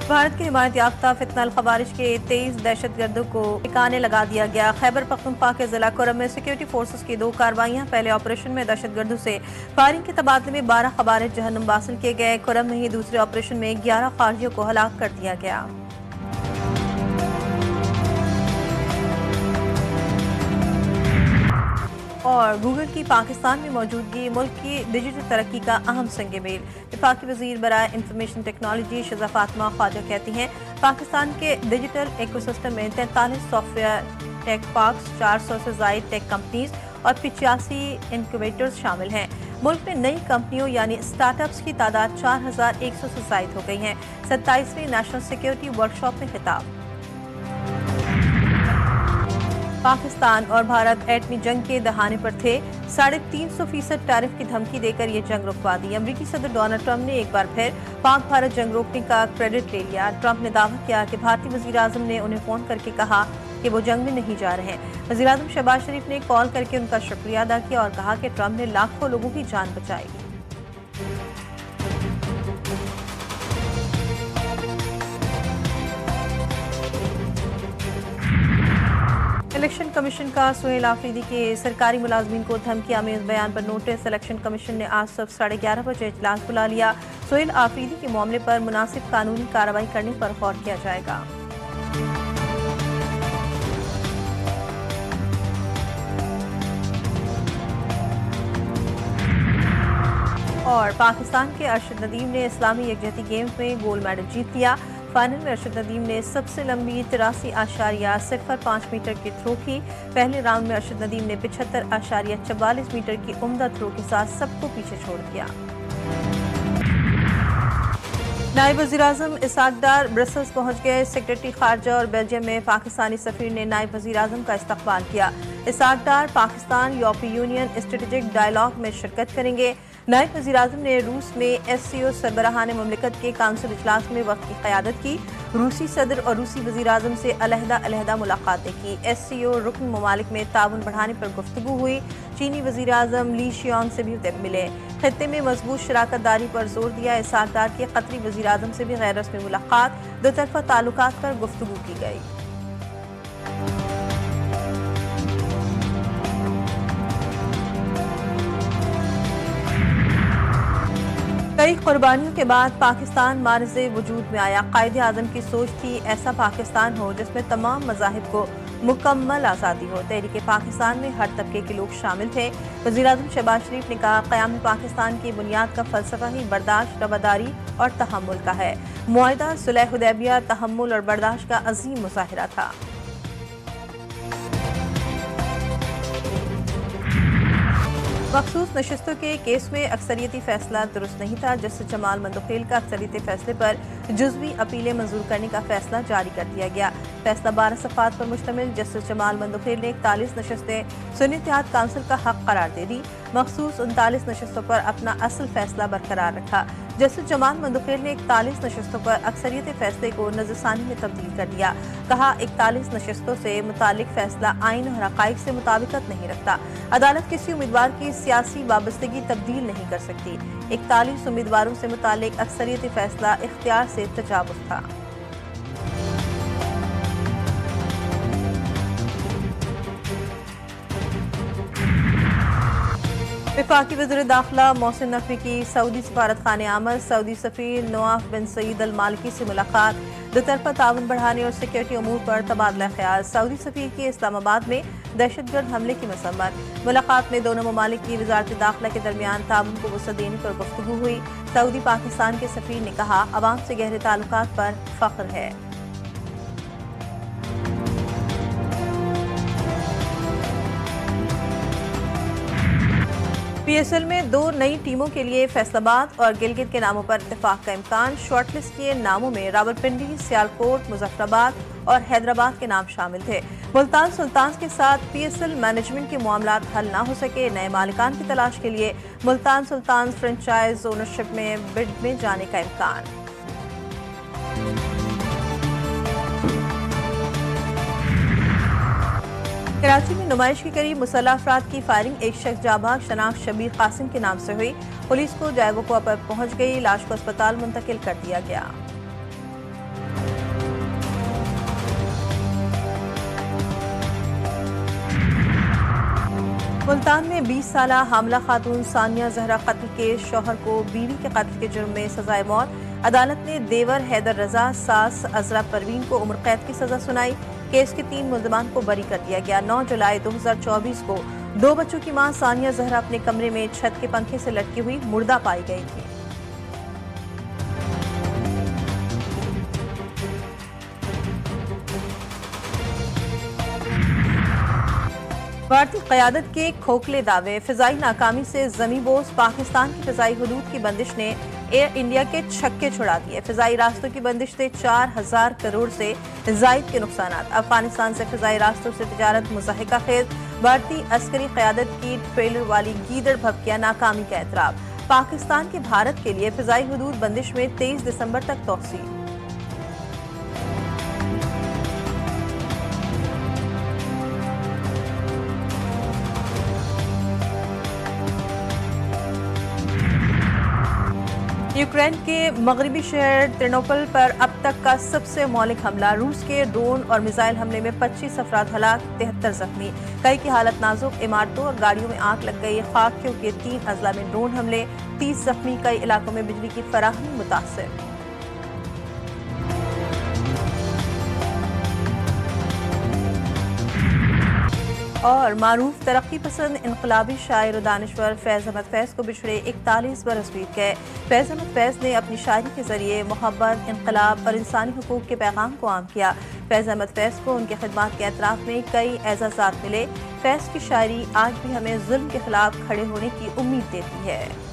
भारत के हिमायत याफ्ता फितनल खवारिज के 23 दहशतगर्दों को ठिकाने लगा दिया गया। खैबर पख्तूनख्वा के जिला कुरम में सिक्योरिटी फोर्सेस की 2 कार्रवाइयां। पहले ऑपरेशन में दहशतगर्दों से फायरिंग के तबादले में 12 खवारिज जहन्नुम वासिल किए गए। कुरम में ही दूसरे ऑपरेशन में 11 खारजियों को हलाक कर दिया गया। और गूगल की पाकिस्तान में मौजूदगी मुल्क की डिजिटल तरक्की का अहम संग मील। वफाकी वजीर बराए इंफॉर्मेशन टेक्नोलॉजी शिजा फातिमा ख्वाजा कहती हैं, पाकिस्तान के डिजिटल इकोसिस्टम में 43 सॉफ्टवेयर टेक पार्क्स, 400 से ज़ायद टेक कंपनीज और 85 इनक्यूबेटर्स शामिल हैं। मुल्क में नई कंपनियों यानी स्टार्टअप्स की तादाद 4100 से ज़ायद हो गई हैं। 27वीं नेशनल सिक्योरिटी वर्कशॉप में खिताब। पाकिस्तान और भारत एटमी जंग के दहाने पर थे। 350% टैरिफ की धमकी देकर ये जंग रुकवा दी। अमरीकी सदर डोनाल्ड ट्रंप ने एक बार फिर पाक भारत जंग रोकने का क्रेडिट ले लिया। ट्रंप ने दावा किया कि भारतीय वजीर आजम ने उन्हें फोन करके कहा कि वो जंग में नहीं जा रहे हैं। वजीर आजम शहबाज शरीफ ने कॉल करके उनका शुक्रिया अदा किया और कहा कि ट्रंप ने लाखों लोगों की जान बचाई। इलेक्शन कमीशन का सुहेल आफरीदी के सरकारी मुलाजमीन को धमकी आमेज बयान पर नोटिस। इलेक्शन कमीशन ने आज सुबह 11:30 बजे इजलास बुला लिया। सुहेल आफरीदी के मामले पर मुनासिब कानूनी कार्रवाई करने पर गौर किया जाएगा। और पाकिस्तान के अरशद नदीम ने इस्लामी यकजहती गेम्स में गोल्ड मेडल जीत लिया। फाइनल में अरशद नदीम ने सबसे लंबी 83.05 मीटर की थ्रो की। पहले राउंड में अरशद नदीम ने 75.44 मीटर की उम्दा थ्रो के साथ सबको पीछे छोड़ दिया। नायब वज़ीर-ए-आज़म इसहाक डार ब्रसल्स पहुंच गए। सेक्रेटरी खारजा और बेल्जियम में पाकिस्तानी सफीर ने नायब वज़ीर-ए-आज़म का इस्तकबाल किया। इसहाक डार पाकिस्तान यूरोपीय यूनियन स्ट्रेटेजिक डायलॉग में शिरकत करेंगे। नायब वज़ीर-ए-आज़म ने रूस में SCO सरबराहान मुमलिकत के काउंसिल इजलास में वक्त की क़यादत की। रूसी सदर और रूसी वज़ीर-ए-आज़म से अलहदा मुलाकातें की। SCO रुकन ममालिक में ताउन बढ़ाने पर गुफ्तगू हुई। चीनी वज़ीर-ए-आज़म ली शियांग से भी मिले। खित्ते में मजबूत शराकत दारी पर जोर दिया। इसहाक डार की कतरी वज़ीर-ए-आज़म से भी गैर रस्मी मुलाकात। दोतरफा ताल्लुकात पर गुफ्तगू की गई। कई कुर्बानियों के बाद पाकिस्तान मारिज़े वजूद में आया। कायदे आज़म की सोच थी ऐसा पाकिस्तान हो जिसमें तमाम मज़ाहिब को मुकम्मल आज़ादी हो। तहरीक पाकिस्तान में हर तबके के लोग शामिल थे। वज़ीर-ए-आज़म शहबाज शरीफ ने कहा, क़याम पाकिस्तान की बुनियाद का फ़लसफ़ा ही बर्दाश्त, रवादारी और तहम्मुल का है। मुआहिदा सुलह हुदैबिया तहम्मुल और बर्दाश्त का अज़ीम मुज़ाहिरा था। मखसूस नशिस्तों के केस में अक्सरियती फैसला दुरुस्त नहीं था। जस्टिस जमाल मंदोखेल का अक्सरियती फैसले पर जुज़वी अपीलें मंजूर करने का फैसला जारी कर दिया गया। फैसला 12 सफ़ात पर मुश्तमिल। जस्टिस जमाल मंदोखेल ने 41 नशिस्तें सुन्नी इत्तेहाद काउंसिल का हक करार दे दी। मखसूस 39 नशिस्तों पर अपना असल फैसला बरकरार रखा। जस्टिस जमाल मंदोखेल ने 41 नशिस्तों पर अक्सरियती फैसले को नज़रसानी में तब्दील कर दिया। कहा, 41 नशिस्तों से मुतालिक फैसला आइन और हक़ाइक़ से मुताबिकत नहीं रखता। अदालत किसी उम्मीदवार की सियासी वाबस्तगी तब्दील नहीं कर सकती। 41 उम्मीदवारों से मुतालिक अक्सरियती फैसला इख्तियार से तजावुज़ था। वफाकी वज़ीर दाखिला मोहसिन नकवी की सऊदी सफारत खाने आमद। सऊदी सफ़ीर नवाफ बिन सईद अल मालिकी से मुलाकात। दोतरफा ताउन बढ़ाने और सिक्योरिटी अमूर पर तबादला ख्याल। सऊदी सफ़ीर की इस्लामाबाद में दहशतगर्द हमले की मसम्मत। मुलाकात में दोनों ममालिक की वज़ारत दाखिला के दरमियान ताउन को वसअत देने पर गुफ्तगू हुई। सऊदी पाकिस्तान के सफ़ीर ने कहा, अवाम से गहरे ताल्लुकात पर फ़ख्र है। PSL में 2 नई टीमों के लिए फैसलाबाद और गिलगित के नामों पर इत्तेफाक का इम्कान। शॉर्टलिस्ट किए नामों में रावलपिंडी, सियालकोट, मुजफ्फराबाद और हैदराबाद के नाम शामिल थे। मुल्तान सुल्तान्स के साथ PSL मैनेजमेंट के मामलात हल ना हो सके। नए मालिकान की तलाश के लिए मुल्तान सुल्तान्स फ्रेंचाइज ओनरशिप में बिड में जाने का इम्कान। कराची में नुमाइश के करीब मुसल्लह अफराद की फायरिंग। एक शख्स जाबाज शनाख्त शबीर कासिम के नाम से हुई। पुलिस को जायबों पर पहुंच गई। लाश को अस्पताल मुंतकिल कर दिया गया। मुल्तान में 20 साल हामला खातून सानिया जहरा कत्ल के शौहर को बीवी के कत्ल के जुर्म में सजाए मौत। अदालत ने देवर हैदर रजा, सास अजरा परवीन को उम्र कैद की सजा सुनाई। केस के 3 मुल्जमान को बरी कर दिया गया। 9 जुलाई 2024 को 2 बच्चों की मां सानिया जहरा अपने कमरे में छत के पंखे से लटकी हुई मुर्दा पाई गई थी। भारतीय क़यादत के खोखले दावे, फिजाई नाकामी से ज़मींबोस। पाकिस्तान की फिजाई हुदूद की बंदिश ने एयर इंडिया के छक्के छुड़ा दिए। फिजाई रास्तों की बंदिश से 4000 करोड़ से जायद के नुकसान। अफगानिस्तान से फिजाई रास्तों से तिजारत मुज़ाहिका खेज। भारतीय अस्करी क़यादत की ट्रेलर वाली गीदड़ भपकिया नाकामी का एतराफ़। पाकिस्तान के भारत के लिए फिजाई हुदूद बंदिश में 23 दिसंबर तक तौसील। यूक्रेन के मगरबी शहर त्रिनोपल पर अब तक का सबसे मौलिक हमला। रूस के ड्रोन और मिसाइल हमले में 25 अफराद हलाक, 73 जख्मी। कई की हालत नाजुक। इमारतों और गाड़ियों में आग लग गई। खाकियों के 3 अजला में ड्रोन हमले, 30 जख्मी। कई इलाकों में बिजली की फराहमी मुतासिर। और मारूफ तरक्की पसंद इनकलाबी शायर और दानिश्वर फैज़ अहमद फैज़ को बिछड़े 41 बरस बीत गए। फैज़ अहमद फैज़ ने अपनी शायरी के जरिए मोहब्बत, इनकलाब और इंसानी हुकूक के पैगाम को आम किया। फैज़ अहमद फैज़ को उनके खिदमात के एतराफ़ में कई एजाज़ात मिले। फैज़ की शायरी आज भी हमें जुल्म के खिलाफ खड़े होने की उम्मीद देती है।